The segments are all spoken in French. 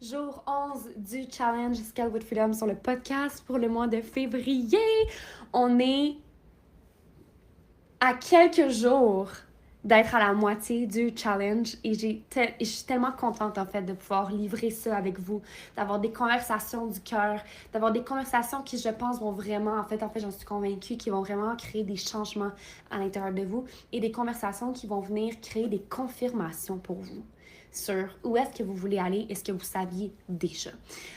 Jour 11 du challenge Scale with Freedom sur le podcast pour le mois de février. On est à quelques jours d'être à la moitié du challenge et je suis tellement contente en fait de pouvoir livrer ça avec vous, d'avoir des conversations du cœur, d'avoir des conversations qui je pense vont vraiment, en fait j'en suis convaincue, qui vont vraiment créer des changements à l'intérieur de vous et des conversations qui vont venir créer des confirmations pour vous sur où est-ce que vous voulez aller et ce que vous saviez déjà.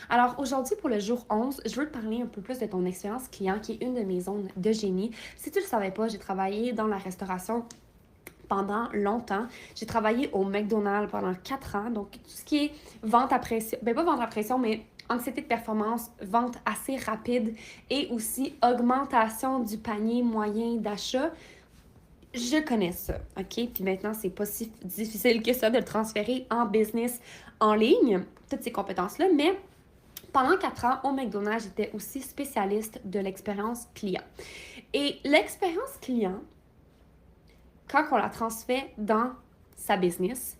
Alors aujourd'hui, pour le jour 11, je veux te parler un peu plus de ton expérience client qui est une de mes zones de génie. Si tu ne le savais pas, j'ai travaillé dans la restauration pendant longtemps. J'ai travaillé au McDonald's pendant 4 ans, donc tout ce qui est vente à pression, ben pas vente à pression, mais anxiété de performance, vente assez rapide et aussi augmentation du panier moyen d'achat. Je connais ça, OK? Puis maintenant, c'est pas si difficile que ça de le transférer en business en ligne, toutes ces compétences-là, mais pendant 4 ans, au McDonald's, j'étais aussi spécialiste de l'expérience client. Et l'expérience client, quand on la transfère dans sa business,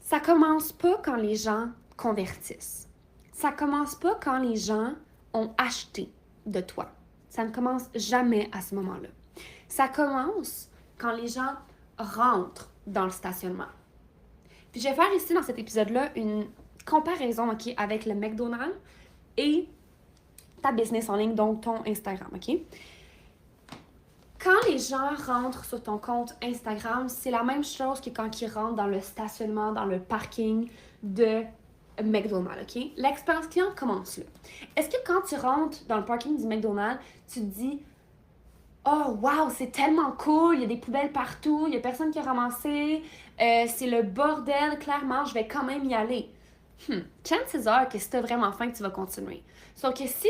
ça commence pas quand les gens convertissent. Ça commence pas quand les gens ont acheté de toi. Ça ne commence jamais à ce moment-là. Ça commence quand les gens rentrent dans le stationnement. Puis je vais faire ici dans cet épisode-là une comparaison, OK, avec le McDonald's et ta business en ligne, donc ton Instagram, OK? Quand les gens rentrent sur ton compte Instagram, c'est la même chose que quand ils rentrent dans le stationnement, dans le parking de McDonald's, OK? L'expérience client commence là. Est-ce que quand tu rentres dans le parking du McDonald's, tu te dis « Oh, wow, c'est tellement cool, il y a des poubelles partout, il n'y a personne qui a ramassé, c'est le bordel, clairement, je vais quand même y aller. » Chances are que si tu as vraiment faim, tu vas continuer. Sauf que si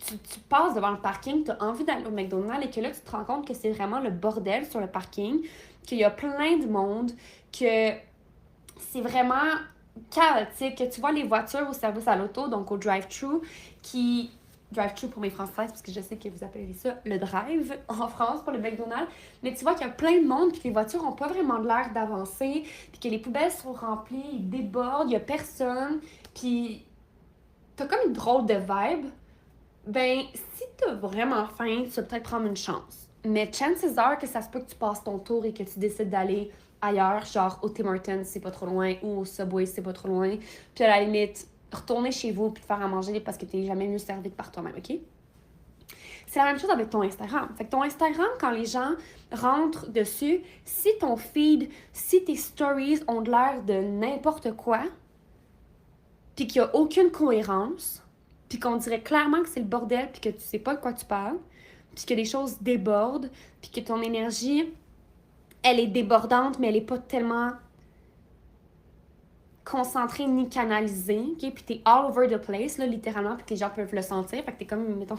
tu passes devant le parking, tu as envie d'aller au McDonald's et que là, tu te rends compte que c'est vraiment le bordel sur le parking, qu'il y a plein de monde, que c'est vraiment chaotique, que tu vois les voitures au service à l'auto, donc au drive-thru, qui... Drive-thru pour mes Françaises, parce que je sais que vous appelez ça le drive en France pour le McDonald's. Mais tu vois qu'il y a plein de monde, puis que les voitures n'ont pas vraiment de l'air d'avancer, puis que les poubelles sont remplies, ils débordent, il n'y a personne, puis t'as comme une drôle de vibe. Ben, si t'as vraiment faim, tu vas peut-être prendre une chance. Mais chances are que ça se peut que tu passes ton tour et que tu décides d'aller ailleurs, genre au Tim Hortons, c'est pas trop loin, ou au Subway, c'est pas trop loin. Puis à la limite, retourner chez vous puis te faire à manger parce que t'es jamais mieux servi que par toi-même, OK? C'est la même chose avec ton Instagram. Fait que ton Instagram, quand les gens rentrent dessus, si ton feed, si tes stories ont de l'air de n'importe quoi, puis qu'il n'y a aucune cohérence, puis qu'on dirait clairement que c'est le bordel, puis que tu sais pas de quoi tu parles, puis que les choses débordent, puis que ton énergie, elle est débordante, mais elle est pas tellement concentré ni canalisé, ok? Puis t'es all over the place, là, littéralement, puis que les gens peuvent le sentir. Fait que t'es comme, mettons,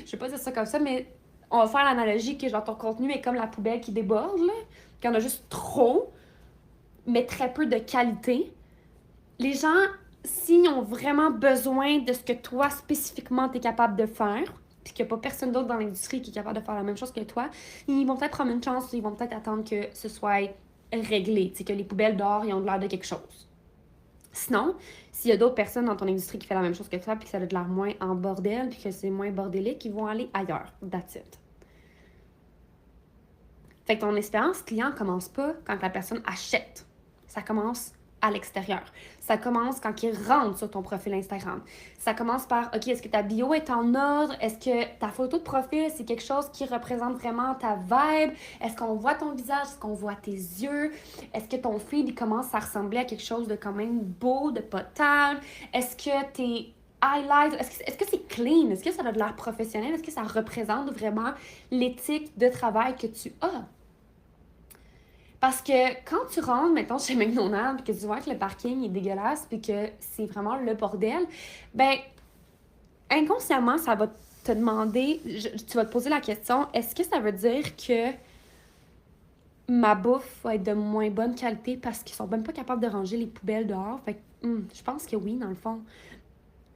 je sais pas si c'est ça comme ça, mais on va faire l'analogie que genre ton contenu est comme la poubelle qui déborde, là, qu'il y en a juste trop, mais très peu de qualité. Les gens, s'ils ont vraiment besoin de ce que toi, spécifiquement, t'es capable de faire, puis qu'il n'y a pas personne d'autre dans l'industrie qui est capable de faire la même chose que toi, ils vont peut-être prendre une chance, ils vont peut-être attendre que ce soit réglé, tu sais, que les poubelles dehors, ils ont de l'air de quelque chose. Sinon, s'il y a d'autres personnes dans ton industrie qui font la même chose que toi, puis que ça a de l'air moins en bordel, puis que c'est moins bordélique, ils vont aller ailleurs. That's it. Fait que ton expérience client commence pas quand la personne achète. Ça commence à l'extérieur. Ça commence quand ils rentrent sur ton profil Instagram. Ça commence par, OK, est-ce que ta bio est en ordre? Est-ce que ta photo de profil, c'est quelque chose qui représente vraiment ta vibe? Est-ce qu'on voit ton visage? Est-ce qu'on voit tes yeux? Est-ce que ton feed il commence à ressembler à quelque chose de quand même beau, de potable? Est-ce que tes highlights, est-ce que c'est clean? Est-ce que ça a de l'air professionnel? Est-ce que ça représente vraiment l'éthique de travail que tu as? Parce que quand tu rentres, mettons, chez McDonald's, puis que tu vois que le parking est dégueulasse, puis que c'est vraiment le bordel, ben inconsciemment, ça va te demander, tu vas te poser la question, est-ce que ça veut dire que ma bouffe va être de moins bonne qualité parce qu'ils sont même pas capables de ranger les poubelles dehors? Fait que, je pense que oui, dans le fond.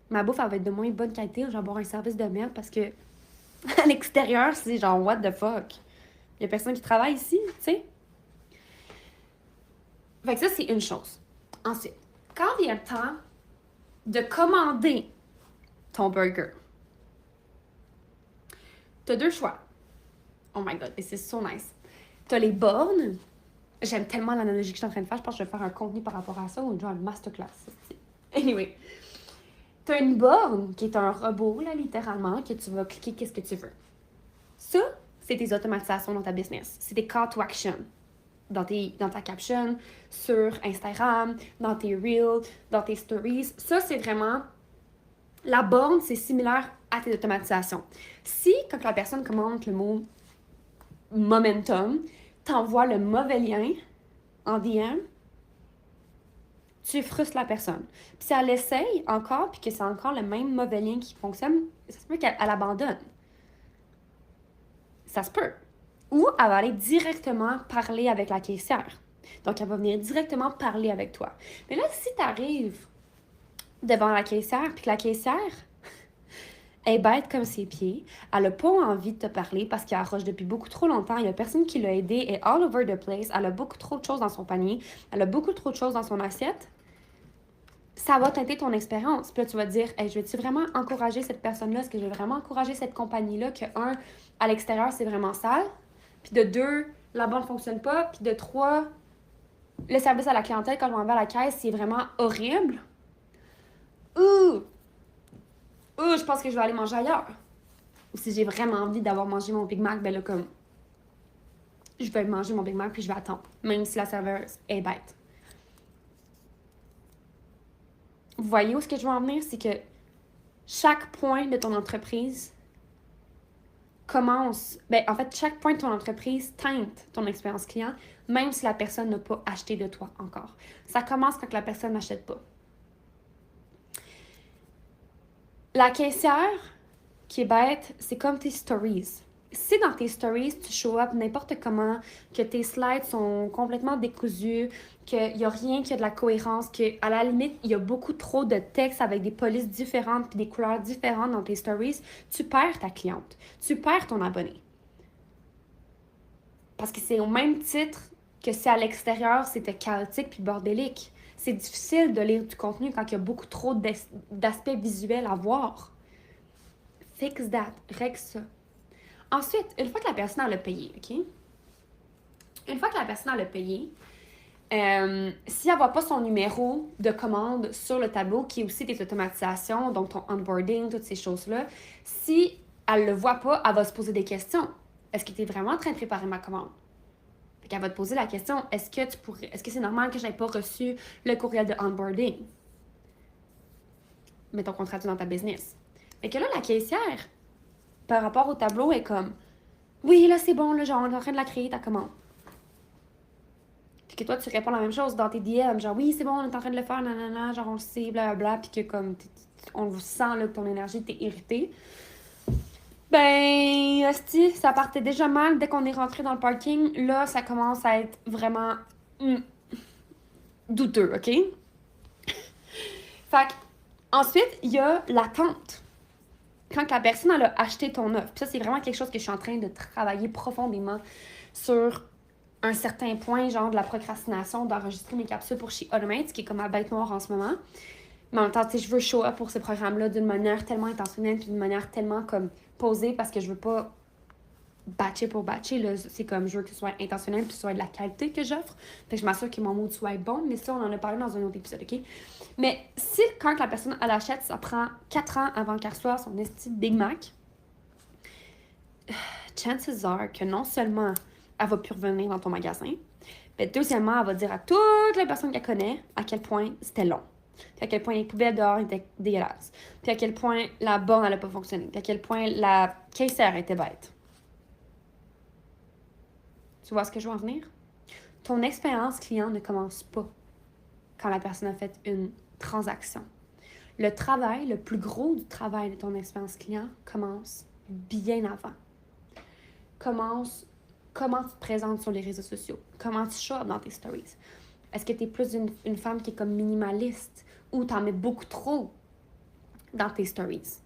Ma bouffe, elle va être de moins bonne qualité, je vais avoir un service de merde parce que à l'extérieur, c'est genre, what the fuck? Il y a personne qui travaille ici, tu sais? Fait que ça, c'est une chose. Ensuite, quand vient le temps de commander ton burger, t'as deux choix. Oh my god, this is so nice. T'as les bornes. J'aime tellement l'analogie que je suis en train de faire. Je pense que je vais faire un contenu par rapport à ça ou genre une masterclass. Anyway. T'as une borne qui est un robot, là, littéralement, que tu vas cliquer qu'est-ce que tu veux. Ça, c'est tes automatisations dans ta business. C'est des call to action. Dans ta caption, sur Instagram, dans tes reels, dans tes stories. Ça, c'est vraiment... La borne, c'est similaire à tes automatisations. Si, quand la personne commente le mot momentum, t'envoies le mauvais lien en DM, tu frustres la personne. Puis si elle essaye encore, puis que c'est encore le même mauvais lien qui fonctionne, ça se peut qu'elle abandonne. Ça se peut. Ou elle va aller directement parler avec la caissière. Donc, elle va venir directement parler avec toi. Mais là, si tu arrives devant la caissière, puis que la caissière est bête comme ses pieds, elle n'a pas envie de te parler parce qu'elle arroche depuis beaucoup trop longtemps, il n'y a personne qui l'a aidée, elle est all over the place, elle a beaucoup trop de choses dans son panier, elle a beaucoup trop de choses dans son assiette, ça va teinter ton expérience. Puis là, tu vas te dire, hey, je vais-tu vraiment encourager cette personne-là? Est-ce que je vais vraiment encourager cette compagnie-là que, un, à l'extérieur, c'est vraiment sale? Puis de deux, la banque ne fonctionne pas. Puis de trois, le service à la clientèle, quand je m'en vais à la caisse, c'est vraiment horrible. Ouh, je pense que je vais aller manger ailleurs. Ou si j'ai vraiment envie d'avoir mangé mon Big Mac, ben là, comme, je vais manger mon Big Mac puis je vais attendre. Même si la serveuse est bête. Vous voyez où ce que je veux en venir? C'est que chaque point de ton entreprise commence... En fait, chaque point de ton entreprise teinte ton expérience client, même si la personne n'a pas acheté de toi encore. Ça commence quand la personne n'achète pas. La caissière qui est bête, c'est comme tes stories. Si dans tes stories, tu show up n'importe comment, que tes slides sont complètement décousus, qu'il n'y a rien qui a de la cohérence, qu'à la limite, il y a beaucoup trop de textes avec des polices différentes et des couleurs différentes dans tes stories, tu perds ta cliente. Tu perds ton abonné. Parce que c'est au même titre que si à l'extérieur, c'était chaotique puis bordélique. C'est difficile de lire du contenu quand il y a beaucoup trop d'aspects visuels à voir. Fix that. Règle ça. Ensuite, une fois que la personne a le payé, OK? Une fois que la personne a le payé, si elle ne voit pas son numéro de commande sur le tableau, qui est aussi tes automatisations, donc ton onboarding, toutes ces choses-là, si elle ne le voit pas, elle va se poser des questions. Est-ce que tu es vraiment en train de préparer ma commande? Fait qu'elle va te poser la question, est-ce que c'est normal que je n'aie pas reçu le courriel de onboarding? Mets ton contrat dans ta business. Fait que là, la caissière, par rapport au tableau, est comme, oui, là, c'est bon, là, genre, on est en train de la créer, ta commande. Puis que toi, tu réponds la même chose dans tes DM, genre, oui, c'est bon, on est en train de le faire, nanana, genre, on le sait, blablabla, puis que comme, on sent, là, que ton énergie, t'es irritée. Ben, hostie, ça partait déjà mal dès qu'on est rentré dans le parking. Là, ça commence à être vraiment douteux, OK? Fait ensuite, il y a l'attente. Quand la personne elle a acheté ton offre, puis ça, c'est vraiment quelque chose que je suis en train de travailler profondément sur un certain point, genre de la procrastination, d'enregistrer mes capsules pour chez Automate, qui est comme ma bête noire en ce moment. Mais en même temps, tu sais, je veux show up pour ce programme-là d'une manière tellement intentionnelle, puis d'une manière tellement comme posée, parce que je veux pas batcher pour batcher, là. C'est comme, je veux que ce soit intentionnel, puis que ce soit de la qualité que j'offre. Fait que je m'assure que mon mood soit bon, mais ça, on en a parlé dans un autre épisode, OK? Mais si, quand la personne, elle achète, ça prend 4 ans avant qu'elle reçoive son esti Big Mac, chances are que non seulement elle va plus revenir dans ton magasin, mais deuxièmement, elle va dire à toutes les personnes qu'elle connaît à quel point c'était long. Puis à quel point les poubelles dehors étaient dégueulasses. Puis à quel point la borne n'allait pas fonctionner. Puis à quel point la caissière était bête. Tu vois ce que je veux en venir? Ton expérience client ne commence pas quand la personne a fait une transaction. Le travail, le plus gros du travail de ton expérience client commence bien avant. Comment tu te présentes sur les réseaux sociaux? Comment tu shows dans tes stories? Est-ce que tu es plus une femme qui est comme minimaliste ou tu en mets beaucoup trop dans tes stories?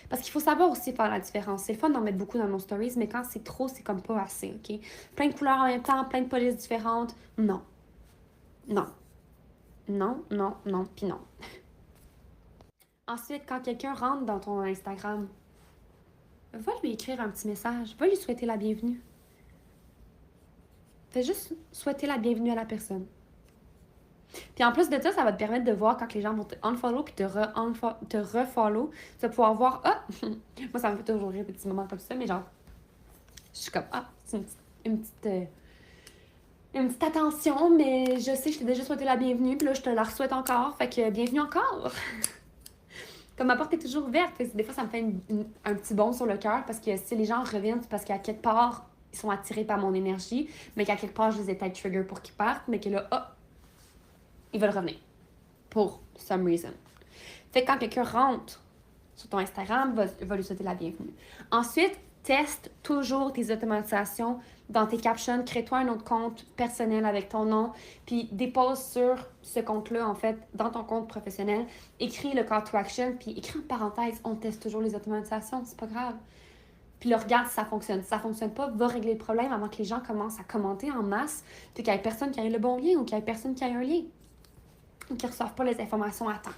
Parce qu'il faut savoir aussi faire la différence. C'est le fun d'en mettre beaucoup dans nos stories, mais quand c'est trop, c'est comme pas assez, OK? Plein de couleurs en même temps, plein de polices différentes. Non. Non. Non, non, non, puis non. Ensuite, quand quelqu'un rentre dans ton Instagram, va lui écrire un petit message, va lui souhaiter la bienvenue. Fais juste souhaiter la bienvenue à la personne. Puis en plus de ça, ça va te permettre de voir quand les gens vont te unfollow puis te refollow. Tu vas pouvoir voir, ah! Moi, ça me fait toujours rire des petits moments comme ça, mais genre, je suis comme, ah, c'est une petite attention, mais je sais, je t'ai déjà souhaité la bienvenue, puis là, je te la souhaite encore, fait que bienvenue encore! Comme ma porte est toujours ouverte, des fois, ça me fait un petit bond sur le cœur, parce que si les gens reviennent, c'est parce qu'à quelque part, ils sont attirés par mon énergie, mais qu'à quelque part, je les ai peut-être trigger pour qu'ils partent, mais que là, oh, ils veulent revenir. Pour some reason. Fait que quand quelqu'un rentre sur ton Instagram, va lui souhaiter la bienvenue. Ensuite, teste toujours tes automatisations dans tes captions. Crée-toi un autre compte personnel avec ton nom, puis dépose sur ce compte-là, en fait, dans ton compte professionnel. Écris le call to action, puis écris en parenthèse, on teste toujours les automatisations, c'est pas grave. Puis là, regarde si ça fonctionne. Si ça fonctionne pas, va régler le problème avant que les gens commencent à commenter en masse, puis qu'il y ait personne qui ait le bon lien ou qu'il y ait personne qui ait un lien, ou qui ne reçoivent pas les informations à temps.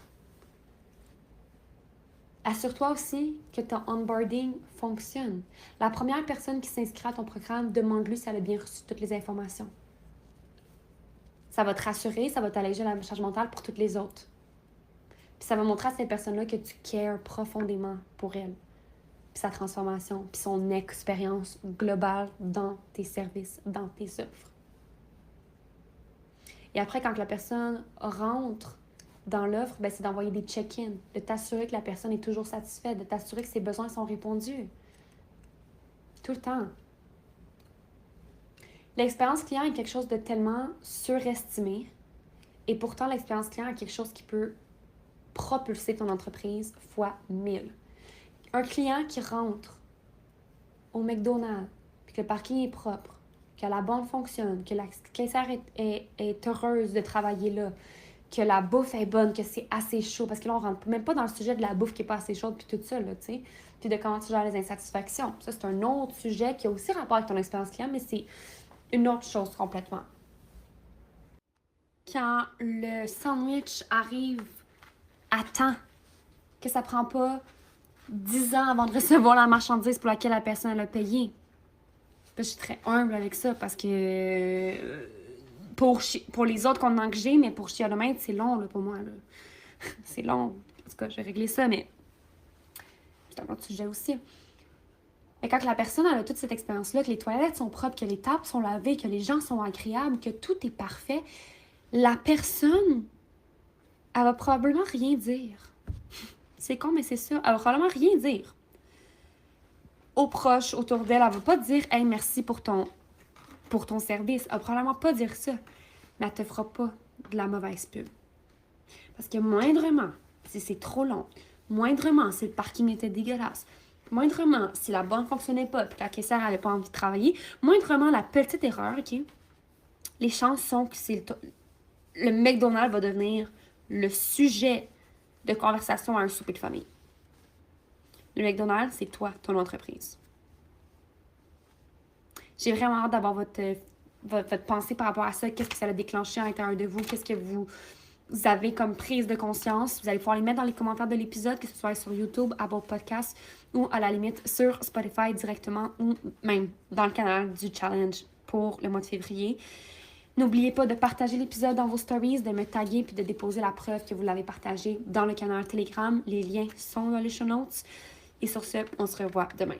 Assure-toi aussi que ton onboarding fonctionne. La première personne qui s'inscrit à ton programme, demande-lui si elle a bien reçu toutes les informations. Ça va te rassurer, ça va t'alléger la charge mentale pour toutes les autres. Puis ça va montrer à cette personne-là que tu cares profondément pour elle, puis sa transformation, puis son expérience globale dans tes services, dans tes offres. Et après, quand la personne rentre dans l'offre, ben, c'est d'envoyer des check-in, de t'assurer que la personne est toujours satisfaite, de t'assurer que ses besoins sont répondus. Tout le temps. L'expérience client est quelque chose de tellement surestimé, et pourtant l'expérience client est quelque chose qui peut propulser ton entreprise fois 1000. Un client qui rentre au McDonald's, puis que le parking est propre, que la borne fonctionne, que la caissière est heureuse de travailler là, que la bouffe est bonne, que c'est assez chaud, parce que là, on rentre même pas dans le sujet de la bouffe qui est pas assez chaude, puis tout ça, là, tu sais, puis de comment tu gères les insatisfactions. Ça, c'est un autre sujet qui a aussi rapport avec ton expérience client, mais c'est une autre chose complètement. Quand le sandwich arrive à temps, que ça prend pas 10 ans avant de recevoir la marchandise pour laquelle la personne a payé. Je suis très humble avec ça, parce que pour les autres contenants que j'ai, mais pour Chialomètre, c'est long là, pour moi. Là. C'est long. En tout cas, je vais régler ça, mais c'est un autre sujet aussi. Mais quand la personne a toute cette expérience-là, que les toilettes sont propres, que les tables sont lavées, que les gens sont agréables, que tout est parfait, la personne, elle va probablement rien dire. C'est con, mais c'est ça. Elle va probablement rien dire. Aux proches autour d'elle, elle va pas dire « Hey, merci pour ton service ». Elle va probablement pas dire ça. Mais elle te fera pas de la mauvaise pub. Parce que moindrement, si c'est trop long, moindrement, si le parking était dégueulasse, moindrement, si la borne ne fonctionnait pas et que la caissière n'avait pas envie de travailler, moindrement, la petite erreur, OK? Les chances sont que le McDonald's va devenir le sujet de conversation à un souper de famille. Le McDonald's, c'est toi, ton entreprise. J'ai vraiment hâte d'avoir votre pensée par rapport à ça. Qu'est-ce que ça a déclenché à l'intérieur de vous? Qu'est-ce que vous avez comme prise de conscience? Vous allez pouvoir les mettre dans les commentaires de l'épisode, que ce soit sur YouTube, Apple Podcasts ou à la limite sur Spotify directement ou même dans le canal du challenge pour le mois de février. N'oubliez pas de partager l'épisode dans vos stories, de me taguer puis de déposer la preuve que vous l'avez partagé dans le canal Telegram. Les liens sont dans les show notes. Et sur ce, on se revoit demain.